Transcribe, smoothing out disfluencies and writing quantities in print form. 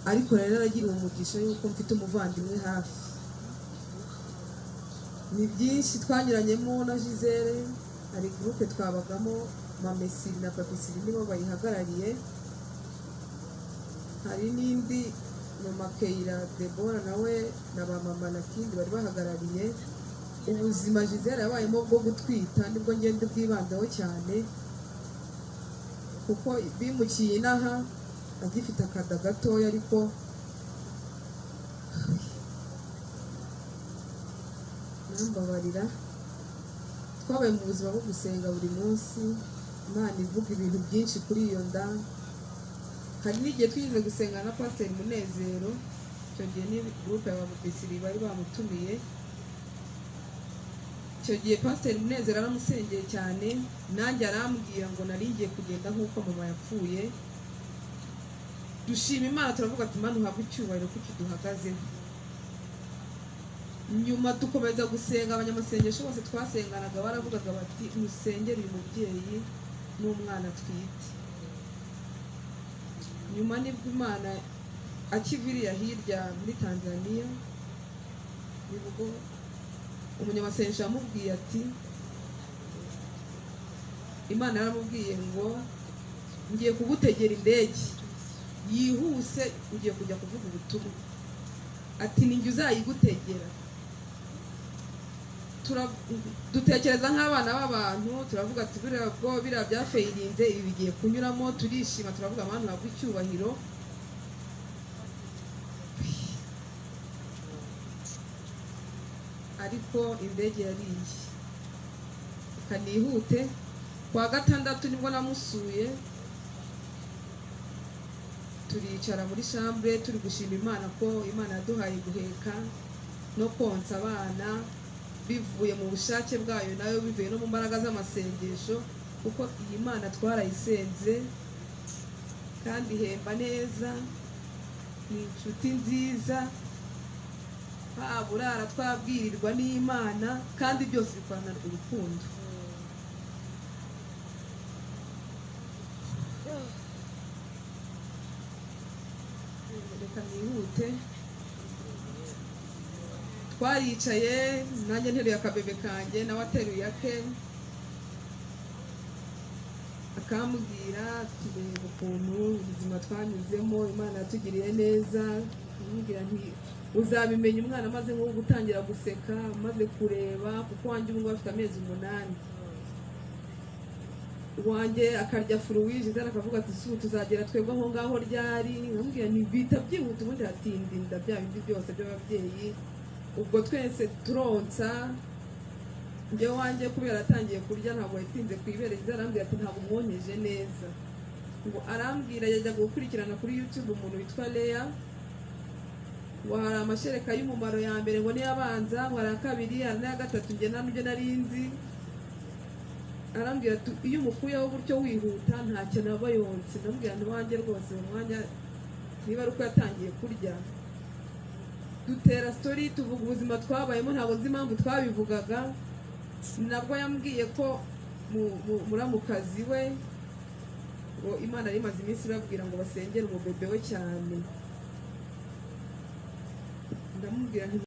ariko rero naragira umugisha yuko mfite umuvandimwe hafi. Ni byinshi twanyuranyemo na Gisele, hari groupe twabagamo Mamesiri na Papisiri nibo bayihagarariye, hari n'indi Mama Keira Debora nawe na ba mama na kindi bari bahagarariye. Ubuzima Gisele yabayemo bwo gutwita nibwo ngende bwibandaho cyane, kuko bimukiye inaha agifite akada gatoya, ariko nambabarira. Twabaye mu buzima bwo gusenga buri munsi, Imana ivuga ibintu byinshi kuri iyo nda. Hari n'igihe twize gusenga na Pastor Munezero, icyo gihe ni groupe y'ababisiri bari bamutumiye. Icyo gihe Pastor Munezero aramusengeye cyane, nanjye arambwira ngo naringiye kugenda nk'uko mama yapfuye. Dushima Imana, turavuga ati Imana uhabwe icyubahiro kuko duhagazeho. Nyuma dukomeza gusenga, abanyamasengesho bose twasenganaga baravugaga bati musengere uyu mubyeyi n'umwana twite. Nyuma nibwo Imana akiviriya hirya muri Tanzania, nibwo umunyamasengesho yamubwiye ati, Imana yaramubwiye ngo ngiye kugutegera indege yihuse, ugiye kujya kuvuga ubutumwa. Ati ninjye uzayigutegera. Dutekereza nk'abana b'abantu, turavuga ati biriya byafeyirinze, ibi bigiye kunyuramo, turishima, turavuga abantu habwa icyubahiro. Ariko indege yariye. Kanihute, kwa gatandatu nibwo namusuye, turicara muri chambre turi gushima Imana ko Imana yaduhaye guheka no konsa abana bivuye mu bushake bwayo, nayo bivuye no mu mbaraga z'amasengesho, kuko iyi Mana twarayisenze kandi ihemba neza, ni inshuti nziza, burara twabwirirwa n'Imana, kandi byose bikorana urukundo. Reka nihute. Twaricaye, nanjye nteruye akabebe kanjye, nawe ateruye ake, akambwira ati reba ukuntu ubuzima twanyuzemo, Imana yatugiriye neza. Ambwira nti uzabimenya umwana amaze nko gutangira guseka, amaze kureba, kuko wanjye ubu afite amezi 8. Wanjye akarya fruit, Gisele akavuga ati su tuzagera twebwe aho ngaho ryari. Ambwira ni bita byihuta, ubundi hatindinda bya bindi byose by'ababyeyi. Ubwo twese turonsa, njye wanjye kubera atangiye kurya ntabwo yatinze kwibere. Gisele arambwira ati ntabwo mwonyeje neza. Ngo arambwira yajya gukurikirana kuri YouTube umuntu witwa Leya, wahara amashereka y'umumaro ya mbere ngo niyo abanza, wara kabiri, ana ya gatatu njye nanujye narinzi. Arambwira ati iyo umukuyeho gutyo wihuta ntacyo naba yonse. Ndambwira nti wanjye rwose mu mwanya niba ari uko yatangiye kurya. Dutera story, tuvuga ubuzima twabayemo, ntabwo nzi impamvu twabivugaga. Nabwo yambwiye ko muramukazi we ngo Imana yari imaze iminsi babwira ngo basengere umubebe we cyane. Ndamubwira nti